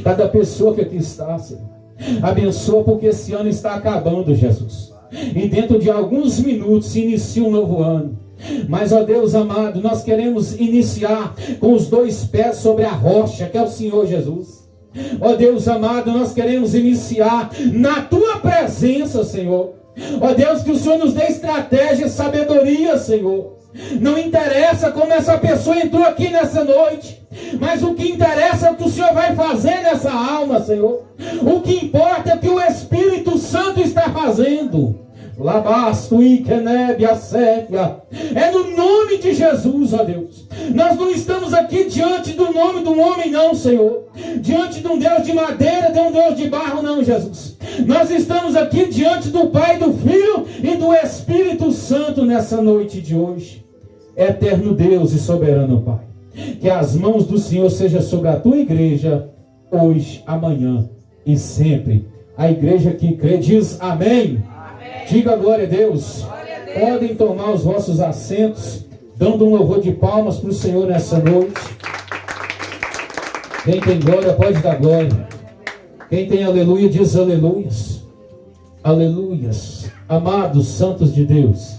cada pessoa que aqui está, Senhor. Abençoa, porque esse ano está acabando, Jesus. E dentro de alguns minutos se inicia um novo ano. Mas, ó Deus amado, nós queremos iniciar com os 2 pés sobre a rocha, que é o Senhor Jesus. Ó Deus amado, nós queremos iniciar na Tua presença, Senhor. Ó Deus, que o Senhor nos dê estratégia e sabedoria, Senhor. Não interessa como essa pessoa entrou aqui nessa noite, mas o que interessa é o que o Senhor vai fazer nessa alma, Senhor. O que importa é o que o Espírito Santo está fazendo. É no nome de Jesus, ó Deus. Nós não estamos aqui diante do nome de um homem, não, Senhor. Diante de um Deus de madeira, de um Deus de barro, não, Jesus. Nós estamos aqui diante do Pai, do Filho e do Espírito Santo nessa noite de hoje. Eterno Deus e soberano Pai, que as mãos do Senhor sejam sobre a Tua igreja, hoje, amanhã e sempre. A igreja que crê diz amém. Diga glória a Deus. Glória a Deus. Podem tomar os vossos assentos, dando um louvor de palmas para o Senhor nessa noite. Quem tem glória pode dar glória. Quem tem aleluia diz aleluias. Aleluias. Amados santos de Deus,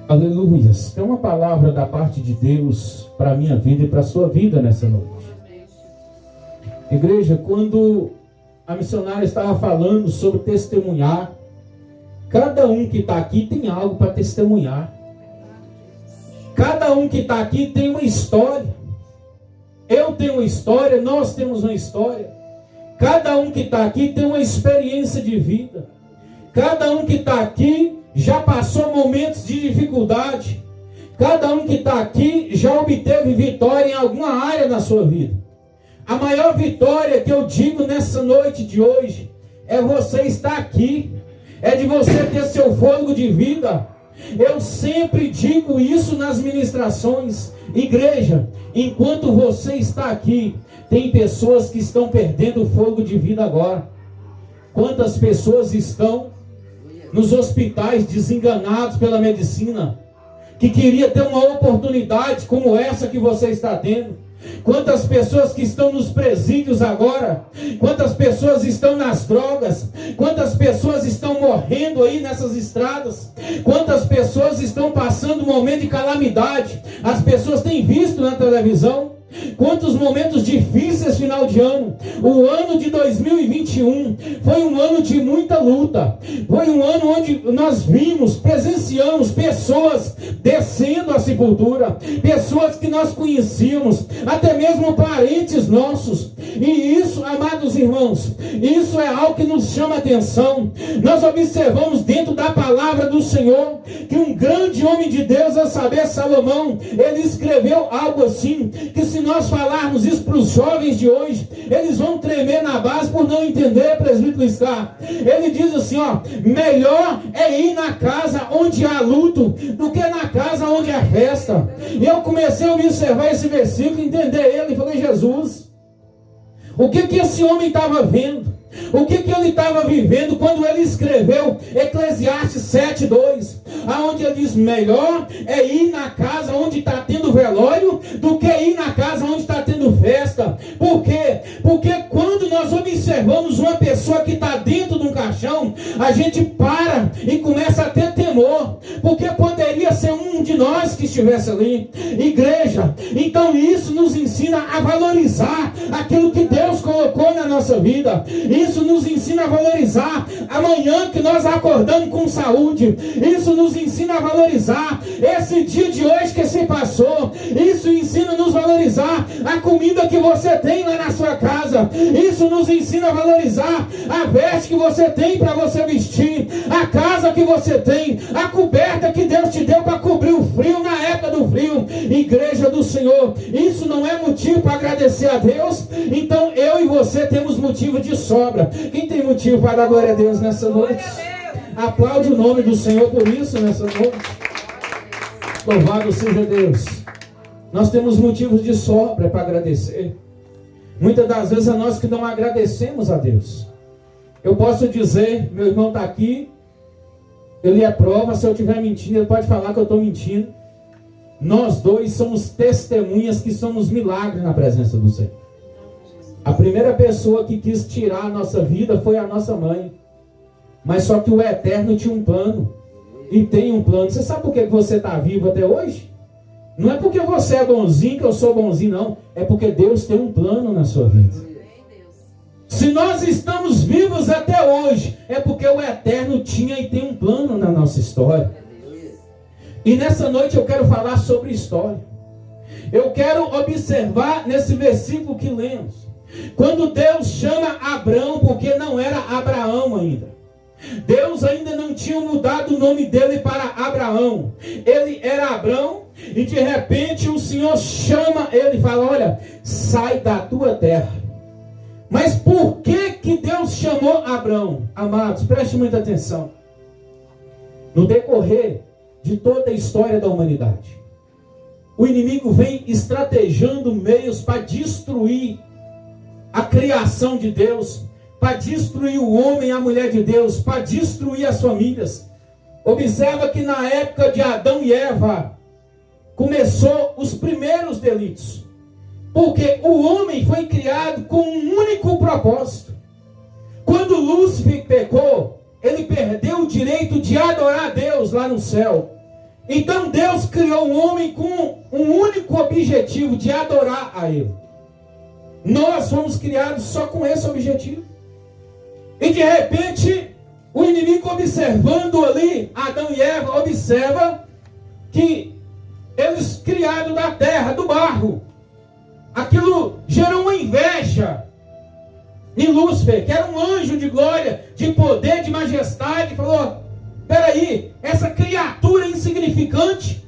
aleluias. Tem uma palavra da parte de Deus para a minha vida e para a sua vida nessa noite. Igreja, quando a missionária estava falando sobre testemunhar, cada um que está aqui tem algo para testemunhar. Cada um que está aqui tem uma história. Eu tenho uma história, nós temos uma história. Cada um que está aqui tem uma experiência de vida. Cada um que está aqui já passou momentos de dificuldade. Cada um que está aqui já obteve vitória em alguma área da sua vida. A maior vitória que eu digo nessa noite de hoje é você estar aqui. É de você ter seu fôlego de vida. Eu sempre digo isso nas ministrações. Igreja, enquanto você está aqui, tem pessoas que estão perdendo o fôlego de vida agora. Quantas pessoas estão nos hospitais desenganados pela medicina, que queria ter uma oportunidade como essa que você está tendo? Quantas pessoas que estão nos presídios agora? Quantas pessoas estão nas drogas? Quantas pessoas estão morrendo aí nessas estradas? Quantas pessoas estão passando um momento de calamidade? As pessoas têm visto na televisão. Quantos momentos difíceis final de ano. O ano de 2021 foi um ano de muita luta. Foi um ano onde nós vimos, presenciamos pessoas descendo a sepultura, pessoas que nós conhecíamos, até mesmo parentes nossos. E isso, amados irmãos, isso é algo que nos chama a atenção. Nós observamos dentro da palavra do Senhor que um grande homem de Deus, a saber, Salomão, ele escreveu algo assim, que se nós falarmos isso para os jovens de hoje, eles vão tremer na base por não entender, presbítero Scar. Ele diz assim, ó: melhor é ir na casa onde há luto do que na casa onde há festa. E eu comecei a observar esse versículo, entender ele, e falei: Jesus, o que esse homem estava vendo? O que ele estava vivendo quando ele escreveu Eclesiastes 7:2, aonde ele diz: melhor é ir na casa onde está tendo velório do que ir na casa onde está tendo festa. Por quê? Porque quando nós observamos uma pessoa que está dentro de um caixão, a gente para e começa a ter temor, porque poderia ser um de nós que estivesse ali. Igreja, então isso nos ensina a valorizar aquilo que Deus colocou na nossa vida. Isso nos ensina a valorizar amanhã que nós acordamos com saúde. Isso nos ensina a valorizar esse dia de hoje que se passou. Isso ensina a nos valorizar a comida que você tem lá na sua casa. Isso nos ensina a valorizar a veste que você tem para você vestir, a casa que você tem, a coberta que Deus te deu para cobrir o frio na época do frio. Igreja do Senhor, isso não é motivo para agradecer a Deus? Então eu e você temos motivo de sobra. Quem tem motivo para dar glória a Deus nessa noite? Aplaude o nome do Senhor por isso nessa noite. Louvado seja Deus. Nós temos motivos de sobra para agradecer. Muitas das vezes é nós que não agradecemos a Deus. Eu posso dizer, meu irmão está aqui, ele é prova. Se eu estiver mentindo, ele pode falar que eu estou mentindo. Nós dois somos testemunhas que somos milagres na presença do Senhor. A primeira pessoa que quis tirar a nossa vida foi a nossa mãe. Mas só que o Eterno tinha um plano. E tem um plano. Você sabe por que você está vivo até hoje? Não é porque você é bonzinho que eu sou bonzinho, não. É porque Deus tem um plano na sua vida. Se nós estamos vivos até hoje, é porque o Eterno tinha e tem um plano na nossa história. E nessa noite eu quero falar sobre história. Eu quero observar nesse versículo que lemos. Quando Deus chama Abrão, porque não era Abraão ainda. Deus ainda não tinha mudado o nome dele para Abraão. Ele era Abrão e de repente o Senhor chama ele e fala: olha, sai da tua terra. Mas por que Deus chamou Abrão? Amados, preste muita atenção. No decorrer de toda a história da humanidade, o inimigo vem estrategando meios para destruir a criação de Deus, para destruir o homem e a mulher de Deus, para destruir as famílias. Observa que na época de Adão e Eva, começou os primeiros delitos. Porque o homem foi criado com um único propósito. Quando Lúcifer pecou, ele perdeu o direito de adorar a Deus lá no céu. Então Deus criou o homem com um único objetivo, de adorar a Ele. Nós fomos criados só com esse objetivo. E de repente, o inimigo, observando ali Adão e Eva, observa que eles criaram da terra, do barro. Aquilo gerou uma inveja em Lúcifer, que era um anjo de glória, de poder, de majestade. Falou: peraí, essa criatura insignificante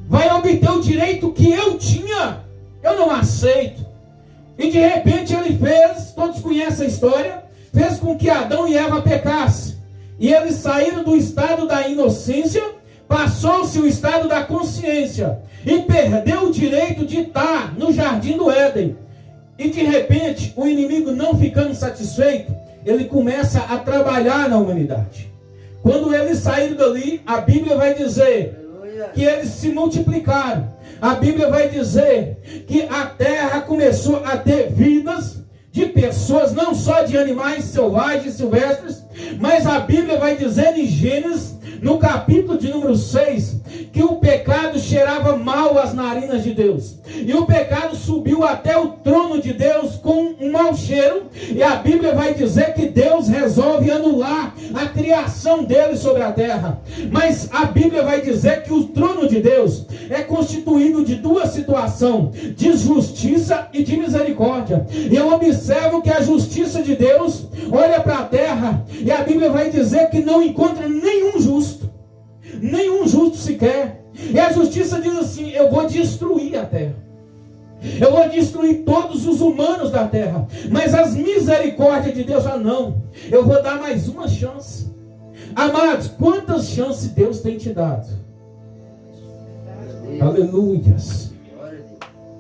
vai obter o direito que eu tinha? Eu não aceito. E de repente ele fez, todos conhecem a história, fez com que Adão e Eva pecassem. E eles saíram do estado da inocência, passou-se o estado da consciência, e perdeu o direito de estar no jardim do Éden. E de repente, o inimigo, não ficando satisfeito, ele começa a trabalhar na humanidade. Quando eles saíram dali, a Bíblia vai dizer que eles se multiplicaram. A Bíblia vai dizer que a terra começou a ter vidas de pessoas, não só de animais selvagens, silvestres, mas a Bíblia vai dizer em Gênesis, no capítulo de número 6, que o pecado cheirava mal às narinas de Deus. E o pecado subiu até o trono de Deus com um mau cheiro. E a Bíblia vai dizer que Deus resolve anular a criação dele sobre a terra. Mas a Bíblia vai dizer que o trono de Deus é constituído de duas situações: de justiça e de misericórdia. E eu observo que a justiça de Deus olha para a terra, e a Bíblia vai dizer que não encontra nenhum justo sequer. E a justiça diz assim: eu vou destruir a terra, eu vou destruir todos os humanos da terra. Mas as misericórdias de Deus falam: não, eu vou dar mais uma chance. Amados, quantas chances Deus tem te dado? Aleluias.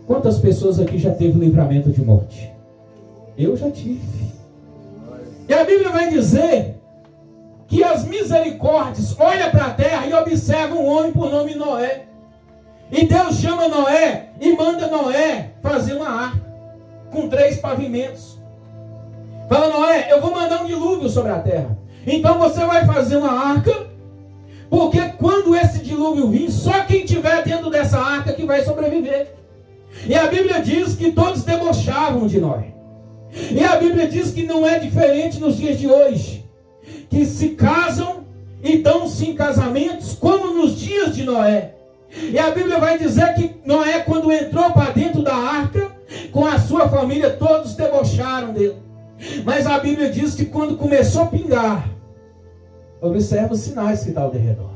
Quantas pessoas aqui já teve livramento de morte? Eu já tive. E a Bíblia vai dizer que as misericórdias olham para a terra e observam um homem por nome Noé. E Deus chama Noé e manda Noé fazer uma arca com 3 pavimentos. Fala: Noé, eu vou mandar um dilúvio sobre a terra. Então você vai fazer uma arca, porque quando esse dilúvio vir, só quem estiver dentro dessa arca que vai sobreviver. E a Bíblia diz que todos debochavam de Noé. E a Bíblia diz que não é diferente nos dias de hoje, que se casam e dão-se em casamentos como nos dias de Noé. E a Bíblia vai dizer que Noé, quando entrou para dentro da arca, com a sua família, todos debocharam dele. Mas a Bíblia diz que quando começou a pingar, observa os sinais que estão ao redor.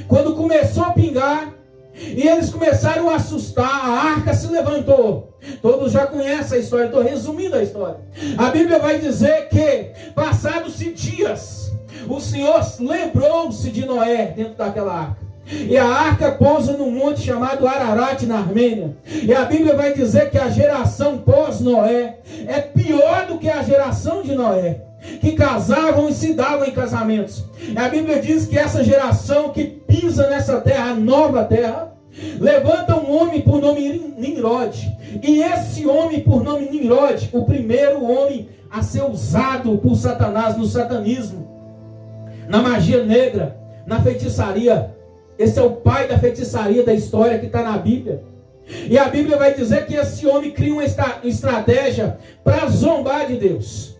Quando começou a pingar, e eles começaram a assustar, a arca se levantou. Todos já conhecem a história, estou resumindo a história. A Bíblia vai dizer que, passados-se dias, o Senhor lembrou-se de Noé dentro daquela arca. E a arca pousa num monte chamado Ararat, na Armênia. E a Bíblia vai dizer que a geração pós-Noé é pior do que a geração de Noé, que casavam e se davam em casamentos. E a Bíblia diz que essa geração que pisa nessa terra, a nova terra, levanta um homem por nome Nimrod. E esse homem por nome Nimrod, o primeiro homem a ser usado por Satanás no satanismo, na magia negra, na feitiçaria. Esse é o pai da feitiçaria da história que está na Bíblia. E a Bíblia vai dizer que esse homem cria uma estratégia para zombar de Deus.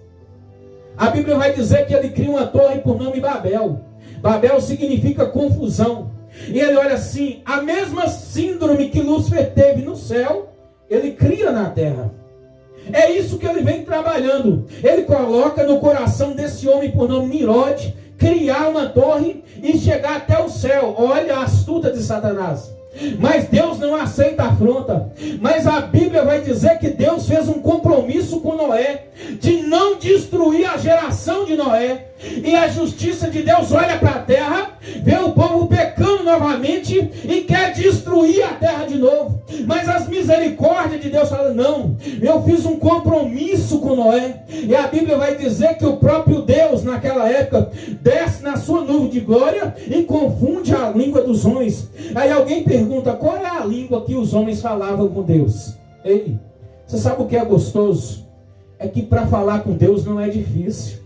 A Bíblia vai dizer que ele cria uma torre por nome Babel. Babel significa confusão. E ele olha assim, a mesma síndrome que Lúcifer teve no céu, ele cria na terra. É isso que ele vem trabalhando. Ele coloca no coração desse homem por nome Nimrod, criar uma torre e chegar até o céu. Olha a astuta de Satanás. Mas Deus não aceita a afronta. Mas a Bíblia vai dizer que Deus fez um compromisso com Noé, de não destruir a geração de Noé. E a justiça de Deus olha para a terra, vê o povo pecando novamente e quer destruir a terra de novo. Mas as misericórdias de Deus falam, não, eu fiz um compromisso com Noé. E a Bíblia vai dizer que o próprio Deus naquela época desce na sua nuvem de glória e confunde a língua dos homens. Aí alguém pergunta, qual é a língua que os homens falavam com Deus? Ei, você sabe o que é gostoso? É que para falar com Deus não é difícil.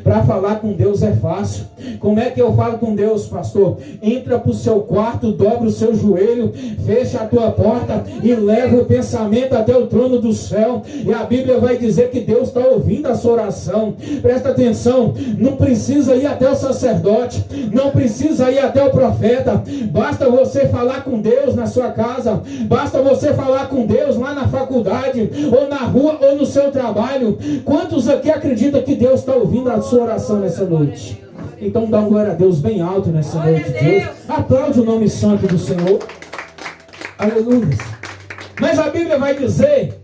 Para falar com Deus é fácil. Como é que eu falo com Deus, pastor? Entra para o seu quarto, dobra o seu joelho, fecha a tua porta e leva o pensamento até o trono do céu. E a Bíblia vai dizer que Deus está ouvindo a sua oração. Presta atenção, não precisa ir até o sacerdote, não precisa ir até o profeta. Basta você falar com Deus na sua casa, basta você falar com Deus lá na faculdade, ou na rua, ou no seu trabalho. Quantos aqui acreditam que Deus está ouvindo a sua oração nessa noite? Então dá uma glória a Deus bem alto nessa noite, Deus. Aplaude o nome santo do Senhor. Aleluia. Mas a Bíblia vai dizer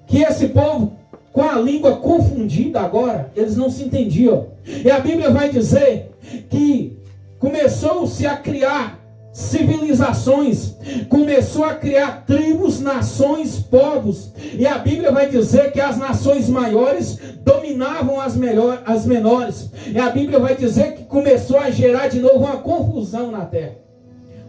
que esse povo, com a língua confundida agora, eles não se entendiam. E a Bíblia vai dizer que começou-se a criar civilizações, começou a criar tribos, nações, povos. E a Bíblia vai dizer que as nações maiores dominavam as menores. E a Bíblia vai dizer que começou a gerar de novo uma confusão na terra.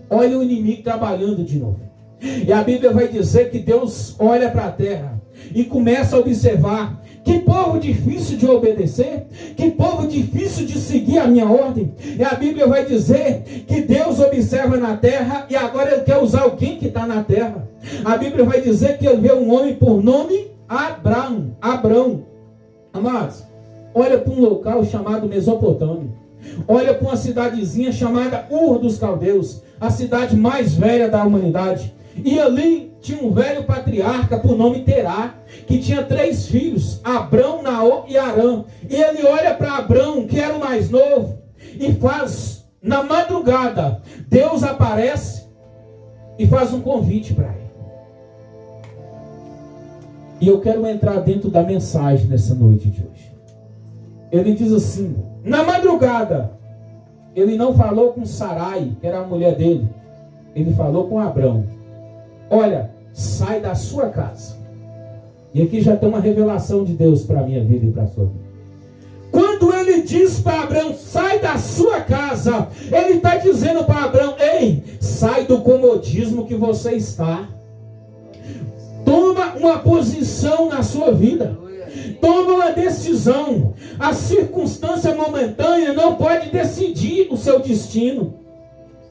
Olha o inimigo trabalhando de novo. E a Bíblia vai dizer que Deus olha para a terra e começa a observar: que povo difícil de obedecer, que povo difícil de seguir a minha ordem. E a Bíblia vai dizer que Deus observa na terra e agora Ele quer usar alguém que está na terra. A Bíblia vai dizer que Ele vê um homem por nome Abrão. Amados, olha para um local chamado Mesopotâmia. Olha para uma cidadezinha chamada Ur dos Caldeus, a cidade mais velha da humanidade. E ali tinha um velho patriarca por nome Terá, que tinha 3 filhos, Abrão, Naor e Arã. E ele olha para Abrão, que era o mais novo, e faz, na madrugada, Deus aparece e faz um convite para ele. E eu quero entrar dentro da mensagem nessa noite de hoje. Ele diz assim, na madrugada, ele não falou com Sarai, que era a mulher dele, ele falou com Abrão. Olha, sai da sua casa. E aqui já tem uma revelação de Deus para a minha vida e para a sua vida. Quando ele diz para Abrão, sai da sua casa, ele está dizendo para Abrão, ei, sai do comodismo que você está. Toma uma posição na sua vida. Toma uma decisão. A circunstância momentânea não pode decidir o seu destino.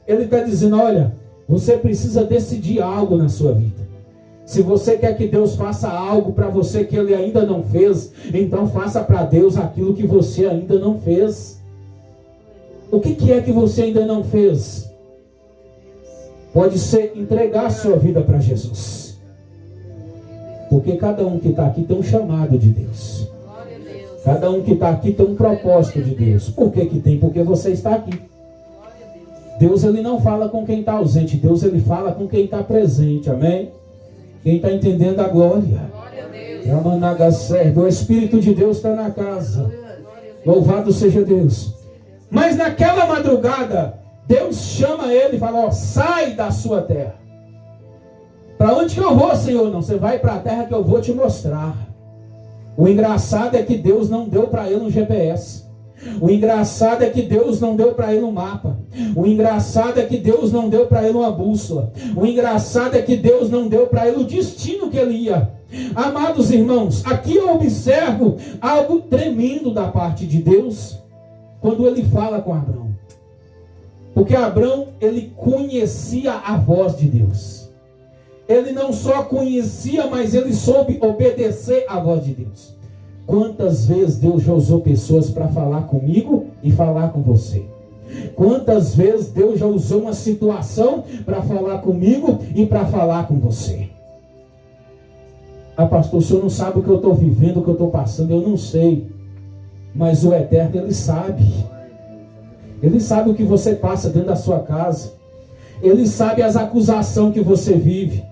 Ele está dizendo, olha, você precisa decidir algo na sua vida. Se você quer que Deus faça algo para você que Ele ainda não fez, então faça para Deus aquilo que você ainda não fez. O que é que você ainda não fez? Pode ser entregar a sua vida para Jesus. Porque cada um que está aqui tem um chamado de Deus. Cada um que está aqui tem um propósito de Deus. Por que que tem? Porque você está aqui. Deus, Ele não fala com quem está ausente. Deus, Ele fala com quem está presente. Amém? Quem está entendendo a glória. O Espírito de Deus está na casa. Louvado seja Deus. Mas naquela madrugada, Deus chama ele e fala, ó, sai da sua terra. Para onde que eu vou, Senhor? Não, você vai para a terra que eu vou te mostrar. O engraçado é que Deus não deu para ele um GPS. O engraçado é que Deus não deu para ele um mapa. O engraçado é que Deus não deu para ele uma bússola. O engraçado é que Deus não deu para ele o destino que ele ia. Amados irmãos, aqui eu observo algo tremendo da parte de Deus quando ele fala com Abrão. Porque Abrão, ele conhecia a voz de Deus. Ele não só conhecia, mas ele soube obedecer à voz de Deus. Quantas vezes Deus já usou pessoas para falar comigo e falar com você? Quantas vezes Deus já usou uma situação para falar comigo e para falar com você? Ah, pastor, o senhor não sabe o que eu estou vivendo, o que eu estou passando. Eu não sei. Mas o Eterno, Ele sabe. Ele sabe o que você passa dentro da sua casa. Ele sabe as acusações que você vive.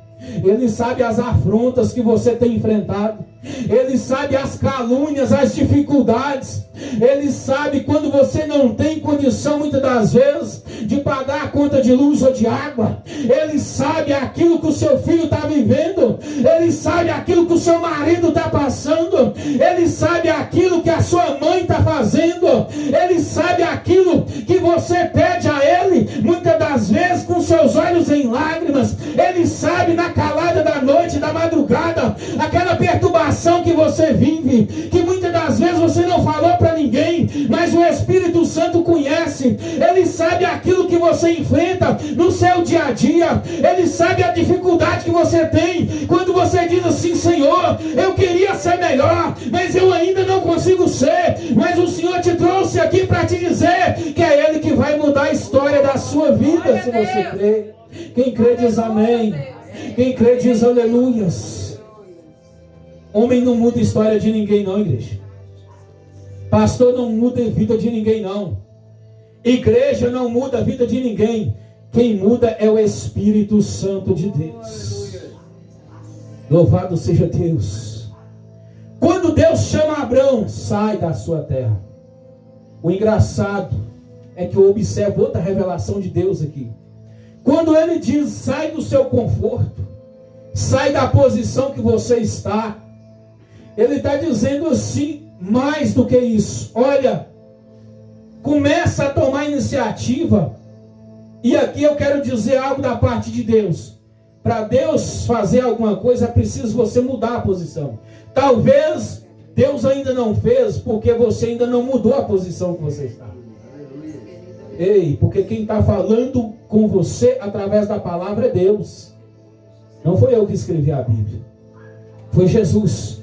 Ele sabe as afrontas que você tem enfrentado. Ele sabe as calúnias, as dificuldades. Ele sabe quando você não tem condição, muitas das vezes, de pagar a conta de luz ou de água. Ele sabe aquilo que o seu filho está vivendo. Ele sabe aquilo que o seu marido está passando. Ele sabe aquilo que a sua mãe está fazendo. Ele sabe aquilo que você pede a Ele, muitas das vezes com seus olhos em lágrimas. Ele sabe na calada da noite, da madrugada, aquela perturbação que você vive, que muitas das vezes você não falou para ninguém, mas o Espírito Santo conhece. Ele sabe aquilo que você enfrenta no seu dia a dia. Ele sabe a dificuldade que você tem quando você diz assim: Senhor, eu queria ser melhor, mas eu ainda não consigo ser. Mas o Senhor te trouxe aqui para te dizer que é Ele que vai mudar a história da sua vida, se você crê. Quem crê diz amém. Quem crê diz aleluias. Homem não muda a história de ninguém não, igreja. Pastor não muda a vida de ninguém não. Igreja não muda a vida de ninguém. Quem muda é o Espírito Santo de Deus. Louvado seja Deus. Quando Deus chama Abrão, sai da sua terra. O engraçado é que eu observo outra revelação de Deus aqui. Quando Ele diz: sai do seu conforto, sai da posição que você está, Ele está dizendo assim, mais do que isso. Olha, começa a tomar iniciativa. E aqui eu quero dizer algo da parte de Deus. Para Deus fazer alguma coisa, é preciso você mudar a posição. Talvez Deus ainda não fez, porque você ainda não mudou a posição que você está. Ei, porque quem está falando com você através da palavra é Deus. Não foi eu que escrevi a Bíblia. Foi Jesus.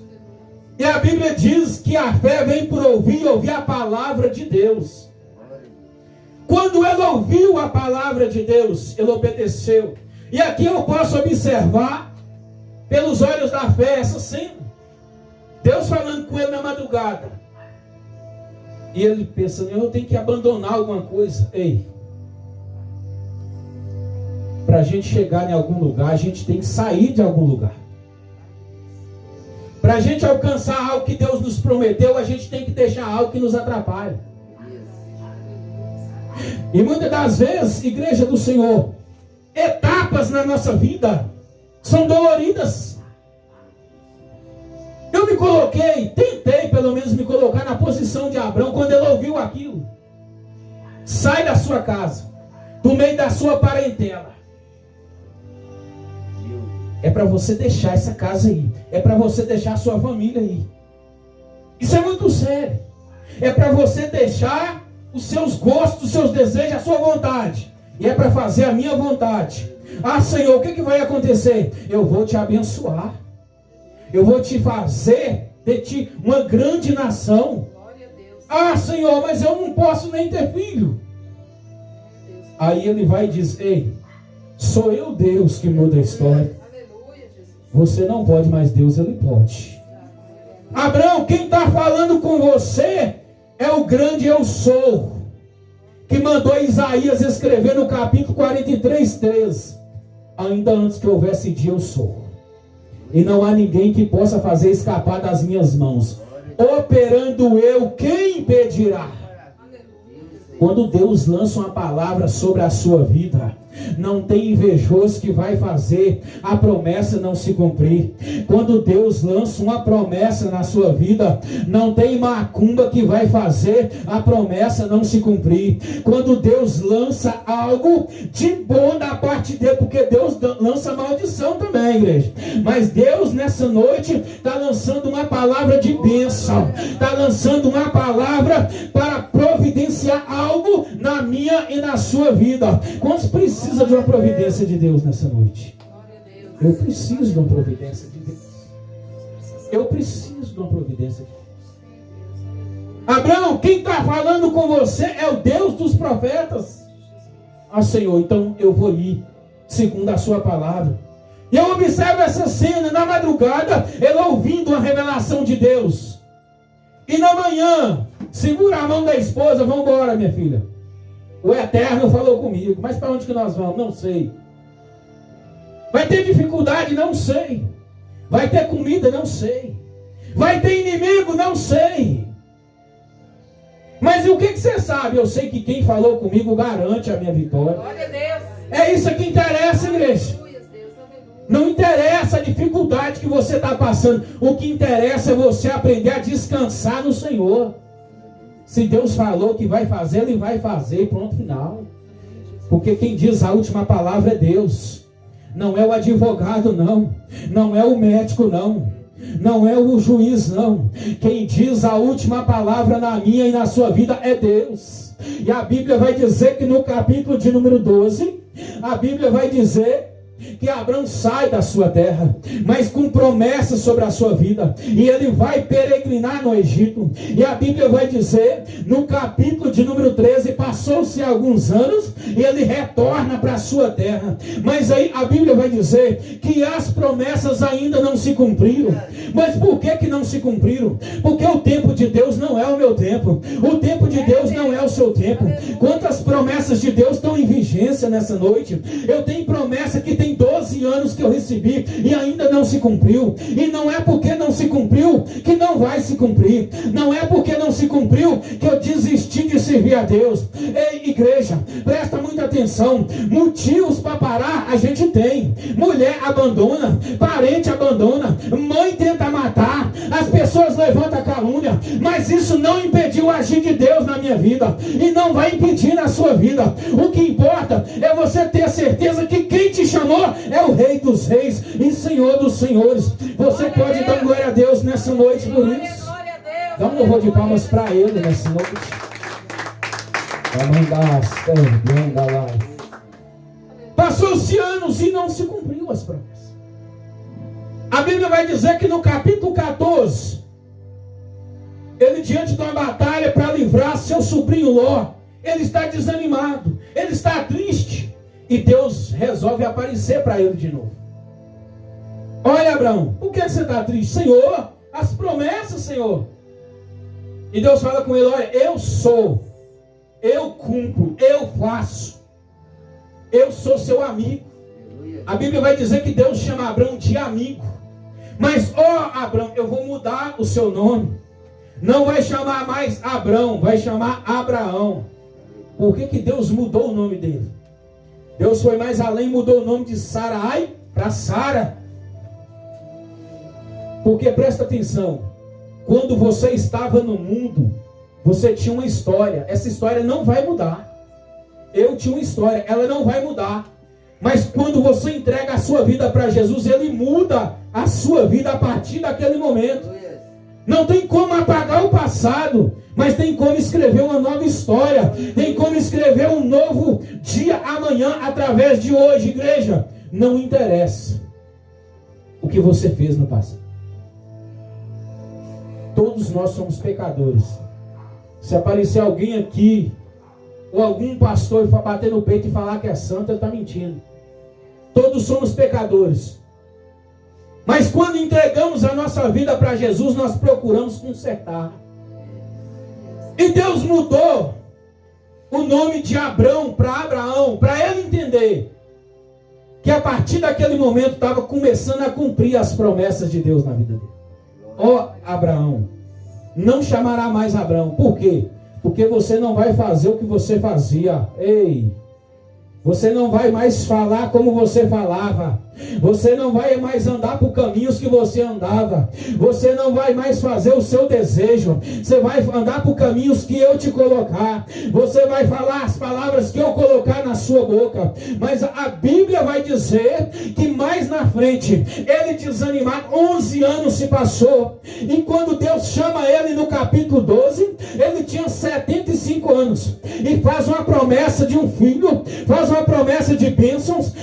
E a Bíblia diz que a fé vem por ouvir e ouvir a palavra de Deus. Quando ele ouviu a palavra de Deus, ele obedeceu. E aqui eu posso observar, pelos olhos da fé, essa cena. Deus falando com ele na madrugada. E ele pensa: eu tenho que abandonar alguma coisa. Ei, para a gente chegar em algum lugar, a gente tem que sair de algum lugar. Para a gente alcançar algo que Deus nos prometeu, a gente tem que deixar algo que nos atrapalha. E muitas das vezes, igreja do Senhor, etapas na nossa vida são doloridas. Eu me coloquei, tentei pelo menos me colocar na posição de Abrão quando ele ouviu aquilo. Sai da sua casa, do meio da sua parentela. É para você deixar essa casa aí. É para você deixar a sua família aí. Isso é muito sério. É para você deixar os seus gostos, os seus desejos, a sua vontade. E é para fazer a minha vontade. Ah, Senhor, o que vai acontecer? Eu vou te abençoar. Eu vou te fazer de ti uma grande nação. Ah, Senhor, mas eu não posso nem ter filho. Aí ele vai e diz: ei, sou eu Deus que muda a história. Você não pode, mas Deus, Ele pode. Abrão, quem está falando com você é o grande eu sou, que mandou Isaías escrever no capítulo 43:3. Ainda antes que houvesse dia, eu sou. E não há ninguém que possa fazer escapar das minhas mãos. Operando eu, quem impedirá? Quando Deus lança uma palavra sobre a sua vida, não tem invejoso que vai fazer a promessa não se cumprir. Quando Deus lança uma promessa na sua vida, não tem macumba que vai fazer a promessa não se cumprir. Quando Deus lança algo de bom da parte dele, porque Deus lança maldição também, igreja, mas Deus nessa noite está lançando uma palavra de bênção, está lançando uma palavra para providenciar algo na minha e na sua vida. Quantos precisam de uma providência de Deus nessa noite? Eu preciso de uma providência de Deus. Eu preciso de uma providência de Deus. Abraão, quem está falando com você é o Deus dos profetas. Ah, Senhor, então eu vou ir segundo a sua palavra. E eu observo essa cena na madrugada, ele ouvindo uma revelação de Deus. E na manhã, segura a mão da esposa, vamos embora, minha filha. O Eterno falou comigo, mas para onde que nós vamos? Não sei. Vai ter dificuldade? Não sei. Vai ter comida? Não sei. Vai ter inimigo? Não sei. Mas o que você sabe? Eu sei que quem falou comigo garante a minha vitória. Glória a Deus. É isso que interessa, igreja. Não interessa a dificuldade que você está passando. O que interessa é você aprender a descansar no Senhor. Se Deus falou que vai fazer, Ele vai fazer, pronto, final. Porque quem diz a última palavra é Deus. Não é o advogado, não. Não é o médico, não. Não é o juiz, não. Quem diz a última palavra na minha e na sua vida é Deus. E a Bíblia vai dizer que no capítulo de número 12, a Bíblia vai dizer que Abraão sai da sua terra, mas com promessas sobre a sua vida, e ele vai peregrinar no Egito. E a Bíblia vai dizer, no capítulo de número 13, passou-se alguns anos, e ele retorna para a sua terra. Mas aí a Bíblia vai dizer que as promessas ainda não se cumpriram. Mas por que não se cumpriram? Porque o tempo de Deus não é o meu tempo, o tempo de Deus não é o seu tempo. Quantas promessas de Deus estão em vigência nessa noite? Eu tenho promessa que tem 12 anos que eu recebi e ainda não se cumpriu. E não é porque não se cumpriu que não vai se cumprir. Não é porque não se cumpriu que eu desisti de servir a Deus. Ei, igreja, presta muita atenção. Motivos para parar a gente tem. Mulher abandona, parente abandona, mãe tenta matar, as pessoas levantam a calúnia, mas isso não impediu o agir de Deus na minha vida e não vai impedir na sua vida. O que importa é você ter certeza que quem te chamou é o Rei dos Reis e Senhor dos Senhores. Você pode dar glória a Deus nessa noite por isso. Dá um louvor de palmas para Ele nessa noite. Passou-se anos e não se cumpriu as promessas. A Bíblia vai dizer que no capítulo 14, ele diante de uma batalha para livrar seu sobrinho Ló, ele está desanimado, ele está triste. E Deus resolve aparecer para ele de novo. Olha, Abraão, por que você está triste? Senhor, as promessas, Senhor. E Deus fala com ele, olha, eu sou, eu cumpro, eu faço. Eu sou seu amigo. A Bíblia vai dizer que Deus chama Abraão de amigo. Mas, Abraão, eu vou mudar o seu nome. Não vai chamar mais Abraão, vai chamar Abraão. Por que Deus mudou o nome dele? Deus foi mais além, mudou o nome de Sarai para Sara. Porque presta atenção, quando você estava no mundo, você tinha uma história. Essa história não vai mudar. Eu tinha uma história, ela não vai mudar. Mas quando você entrega a sua vida para Jesus, Ele muda a sua vida a partir daquele momento. Não tem como apagar o passado, mas tem como escrever uma nova história. Tem como escrever um novo dia amanhã através de hoje, igreja. Não interessa o que você fez no passado. Todos nós somos pecadores. Se aparecer alguém aqui, ou algum pastor for bater no peito e falar que é santo, ele está mentindo. Todos somos pecadores. Mas quando entregamos a nossa vida para Jesus, nós procuramos consertar. E Deus mudou o nome de Abrão para Abraão, para ele entender que a partir daquele momento estava começando a cumprir as promessas de Deus na vida dele. Abraão, não chamará mais Abrão. Por quê? Porque você não vai fazer o que você fazia. Ei! Você não vai mais falar como você falava. Você não vai mais andar por caminhos que você andava. Você não vai mais fazer o seu desejo. Você vai andar por caminhos que eu te colocar. Você vai falar as palavras que eu colocar na sua boca. Mas a Bíblia vai dizer que mais na frente, ele desanimado, 11 anos se passou. E quando Deus chama ele no capítulo 12, ele tinha 75 anos. E faz uma promessa de um filho, faz uma promessa de bênçãos,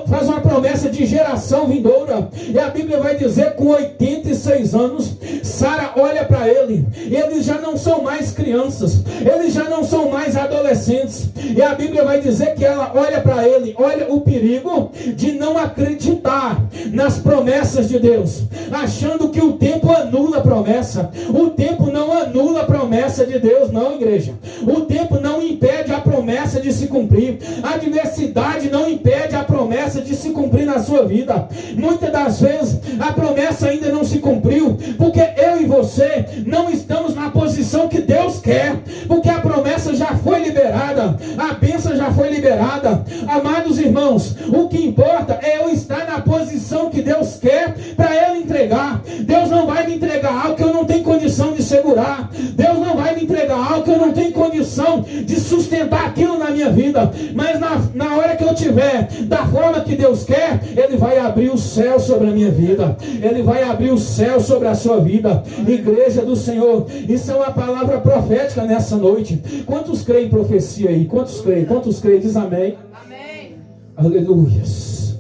faz uma promessa de geração vindoura. E a Bíblia vai dizer, com 86 anos, Sara olha para ele. Eles já não são mais crianças, eles já não são mais adolescentes. E a Bíblia vai dizer que ela olha para ele, olha o perigo de não acreditar nas promessas de Deus, achando que o tempo anula a promessa. O tempo não anula a promessa de Deus, não, igreja. O tempo não impede a promessa de se cumprir. A adversidade não impede a promessa de se cumprir na sua vida. Muitas das vezes a promessa ainda não se cumpriu, porque eu e você não estamos na posição que Deus quer, porque a promessa já foi liberada, a bênção já foi liberada. Amados irmãos, o que importa é eu estar na posição que Deus quer para Ele entregar. Deus não vai me entregar algo que eu não tenho condição de segurar. Deus não vai me entregar algo que eu não tenho condição de sustentar aquilo na minha vida. Mas na hora que eu tiver da forma que Deus quer, Ele vai abrir o céu sobre a minha vida. Ele vai abrir o céu sobre a sua vida. Igreja do Senhor, isso é uma palavra profética nessa noite. Quantos creem em profecia aí? Quantos creem? Quantos creem? Diz amém. Amém. Aleluias.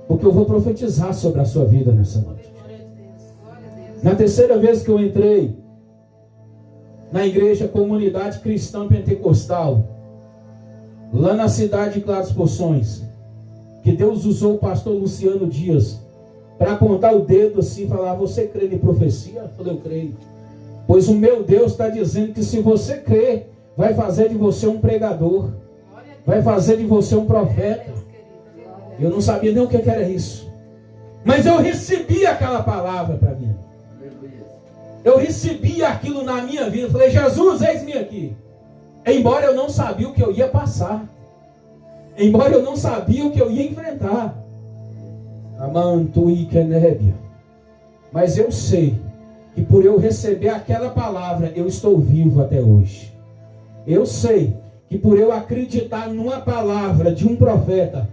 Porque eu vou profetizar sobre a sua vida nessa noite. Na terceira vez que eu entrei na igreja Comunidade Cristã Pentecostal, lá na cidade de Claros Poções, que Deus usou o pastor Luciano Dias para apontar o dedo assim e falar: você crê em profecia? Eu falei: eu creio. Pois o meu Deus está dizendo que se você crer, vai fazer de você um pregador, vai fazer de você um profeta. Eu não sabia nem o que era isso, mas eu recebi aquela palavra para mim. Eu recebi aquilo na minha vida. Eu falei: Jesus, eis-me aqui. Embora eu não sabia o que eu ia passar, embora eu não sabia o que eu ia enfrentar, mas eu sei que por eu receber aquela palavra, eu estou vivo até hoje. Eu sei que por eu acreditar numa palavra de um profeta,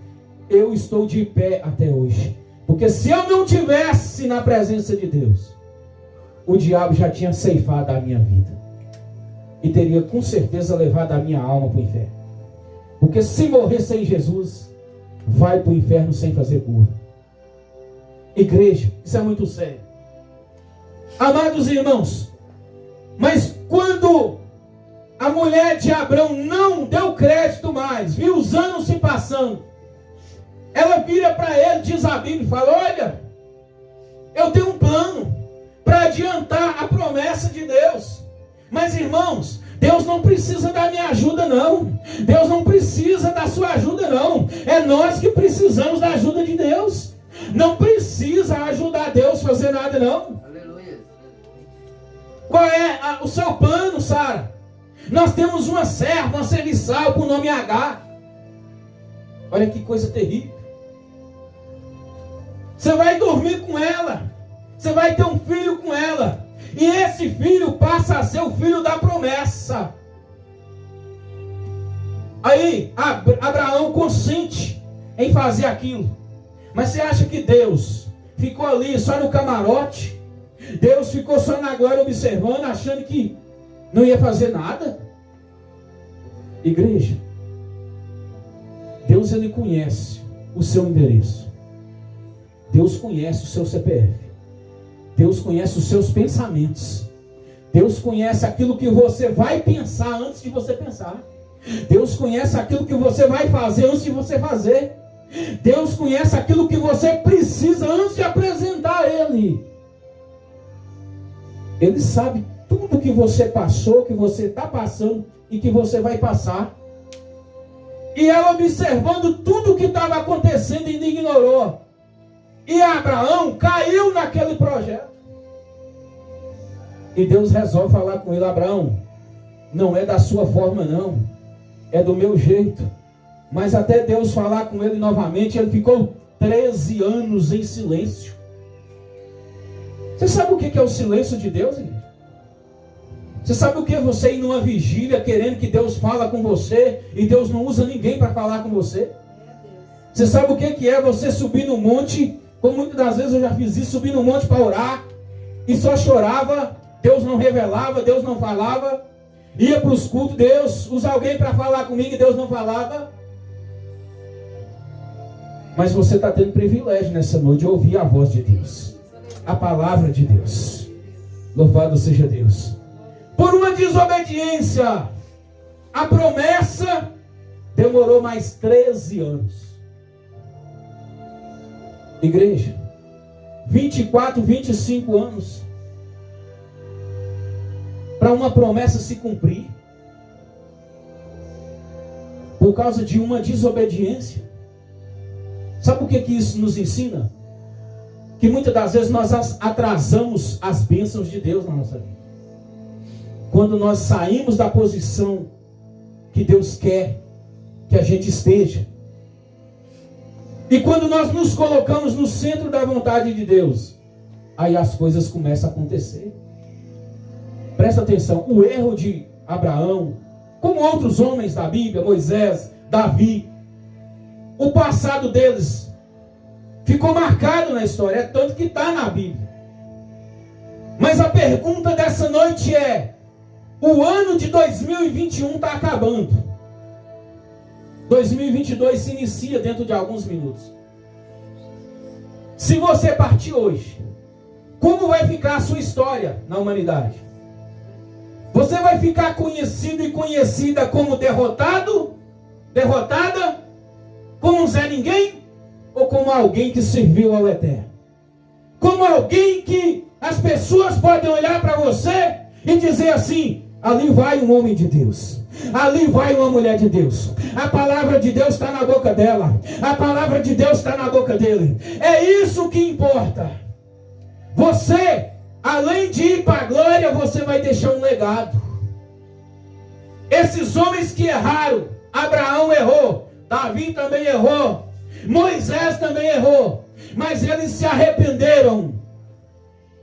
eu estou de pé até hoje. Porque se eu não tivesse na presença de Deus, o diabo já tinha ceifado a minha vida e teria com certeza levado a minha alma para o inferno. Porque se morrer sem Jesus, vai para o inferno sem fazer cura. Igreja, isso é muito sério. Amados irmãos, mas quando a mulher de Abrão não deu crédito mais, viu os anos se passando, ela vira para ele, diz a Bíblia, e fala: olha, eu tenho um plano para adiantar a promessa de Deus. Mas irmãos, Deus não precisa da minha ajuda não. Deus não precisa da sua ajuda não. É nós que precisamos da ajuda de Deus. Não precisa ajudar Deus a fazer nada não. Aleluia. Qual é o seu plano, Sara? Nós temos uma serva, uma serviçal com o nome H. Olha que coisa terrível. Você vai dormir com ela. Você vai ter um filho com ela. E esse filho passa a ser o filho da promessa. Aí Abraão consente em fazer aquilo. Mas você acha que Deus ficou ali só no camarote? Deus ficou só na glória observando, achando que não ia fazer nada? Igreja, Deus, Ele conhece o seu endereço. Deus conhece o seu CPF. Deus conhece os seus pensamentos. Deus conhece aquilo que você vai pensar antes de você pensar. Deus conhece aquilo que você vai fazer antes de você fazer. Deus conhece aquilo que você precisa antes de apresentar a Ele. Ele sabe tudo que você passou, que você está passando e que você vai passar. E ela, observando tudo o que estava acontecendo, ainda ignorou. E Abraão caiu naquele projeto. E Deus resolve falar com ele: Abraão, não é da sua forma não, é do meu jeito. Mas até Deus falar com ele novamente, ele ficou 13 anos em silêncio. Você sabe o que é o silêncio de Deus, igreja? Você sabe o que é você ir numa vigília querendo que Deus fala com você e Deus não usa ninguém para falar com você? Você sabe o que é você subir no monte, como muitas das vezes eu já fiz isso, subir no monte para orar e só chorava, Deus não revelava, Deus não falava, ia para os cultos, Deus usa alguém para falar comigo e Deus não falava. Mas você está tendo privilégio nessa noite de ouvir a voz de Deus, a palavra de Deus. Louvado seja Deus. Por uma desobediência, a promessa demorou mais 13 anos. Igreja, 24, 25 anos para uma promessa se cumprir, por causa de uma desobediência. Sabe o que isso nos ensina? Que muitas das vezes nós atrasamos as bênçãos de Deus na nossa vida. Quando nós saímos da posição que Deus quer que a gente esteja. E quando nós nos colocamos no centro da vontade de Deus, aí as coisas começam a acontecer. Presta atenção, o erro de Abraão, como outros homens da Bíblia, Moisés, Davi, o passado deles ficou marcado na história, é tanto que está na Bíblia. Mas a pergunta dessa noite é: o ano de 2021 está acabando. 2022 se inicia dentro de alguns minutos. Se você partir hoje, como vai ficar a sua história na humanidade? Você vai ficar conhecido e conhecida como derrotado? Derrotada? Como um Zé Ninguém? Ou como alguém que serviu ao Eterno? Como alguém que as pessoas podem olhar para você e dizer assim: ali vai um homem de Deus, ali vai uma mulher de Deus, a palavra de Deus está na boca dela, a palavra de Deus está na boca dele. É isso que importa. Você, além de ir para a glória, você vai deixar um legado. Esses homens que erraram, Abraão errou, Davi também errou, Moisés também errou, mas eles se arrependeram.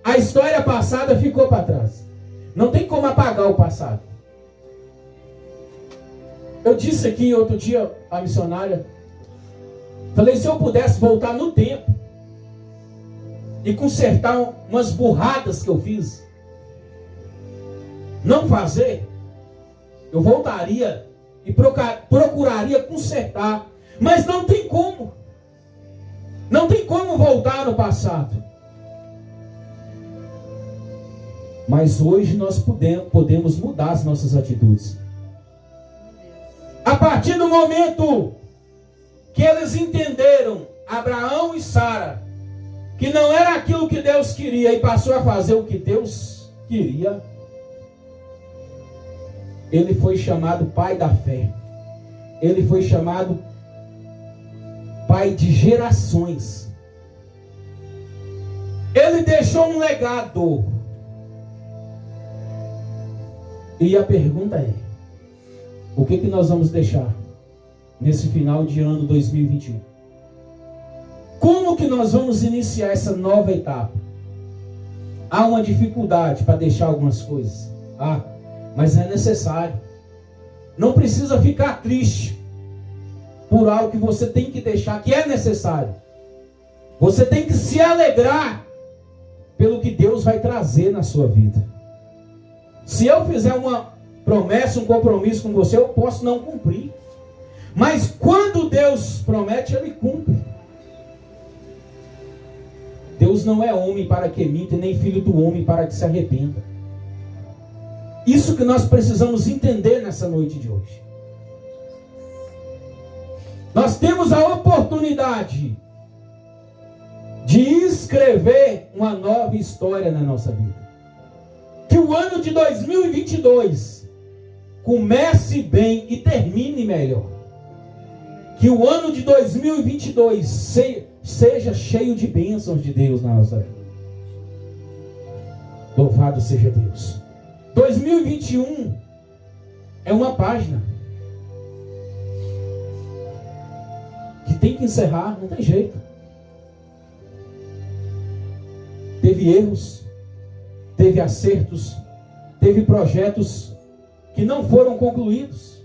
A história passada ficou para trás. Não tem como apagar o passado. Eu disse aqui outro dia a missionária, falei, se eu pudesse voltar no tempo e consertar umas burradas que eu fiz, não fazer, eu voltaria e procuraria consertar. Mas não tem como. Não tem como voltar no passado. Mas hoje nós podemos mudar as nossas atitudes. A partir do momento que eles entenderam, Abraão e Sara, que não era aquilo que Deus queria e passou a fazer o que Deus queria, ele foi chamado pai da fé. Ele foi chamado pai de gerações. Ele deixou um legado. E a pergunta é: o que nós vamos deixar nesse final de ano 2021? Como que nós vamos iniciar essa nova etapa? Há uma dificuldade para deixar algumas coisas. Mas é necessário. Não precisa ficar triste por algo que você tem que deixar, que é necessário. Você tem que se alegrar pelo que Deus vai trazer na sua vida. Se eu fizer uma promessa, um compromisso com você, eu posso não cumprir. Mas quando Deus promete, Ele cumpre. Deus não é homem para que minta, nem filho do homem para que se arrependa. Isso que nós precisamos entender nessa noite de hoje. Nós temos a oportunidade de escrever uma nova história na nossa vida. Que o ano de 2022 comece bem e termine melhor. Que o ano de 2022 seja cheio de bênçãos de Deus na nossa vida. Louvado seja Deus. 2021 é uma página que tem que encerrar, não tem jeito. Teve erros, teve acertos, teve projetos que não foram concluídos,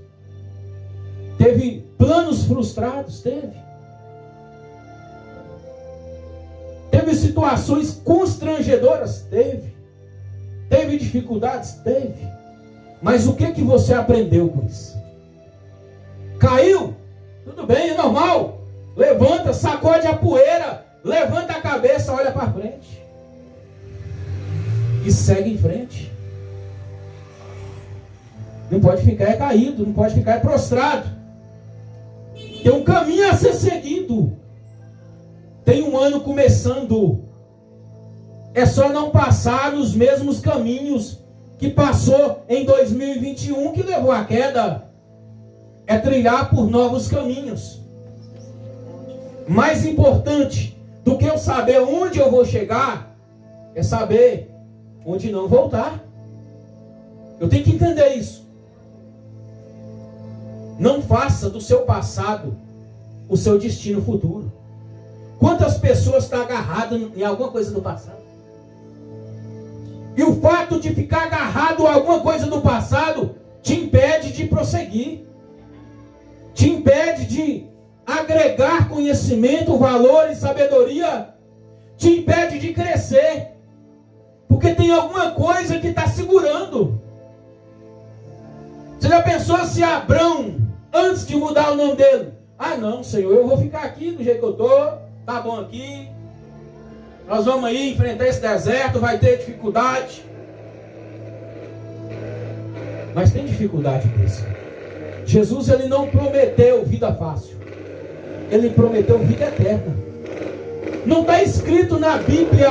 teve planos frustrados, teve situações constrangedoras, teve dificuldades, mas o que você aprendeu com isso? Caiu? Tudo bem, é normal. Levanta, sacode a poeira, levanta a cabeça, olha para frente e segue em frente. Não pode ficar caído, não pode ficar prostrado. Tem um caminho a ser seguido. Tem um ano começando. É só não passar nos mesmos caminhos que passou em 2021, que levou à queda. É trilhar por novos caminhos. Mais importante do que eu saber onde eu vou chegar, é saber onde não voltar. Eu tenho que entender isso. Não faça do seu passado o seu destino futuro. Quantas pessoas estão agarradas em alguma coisa do passado? E o fato de ficar agarrado a alguma coisa do passado te impede de prosseguir. Te impede de agregar conhecimento, valor e sabedoria. Te impede de crescer. Porque tem alguma coisa que está segurando. Você já pensou se Abrão, antes de mudar o nome dele, não, Senhor, eu vou ficar aqui do jeito que eu estou, tá bom aqui, nós vamos aí enfrentar esse deserto, vai ter dificuldade. Mas tem dificuldade nisso. Jesus, ele não prometeu vida fácil, ele prometeu vida eterna. Não está escrito na Bíblia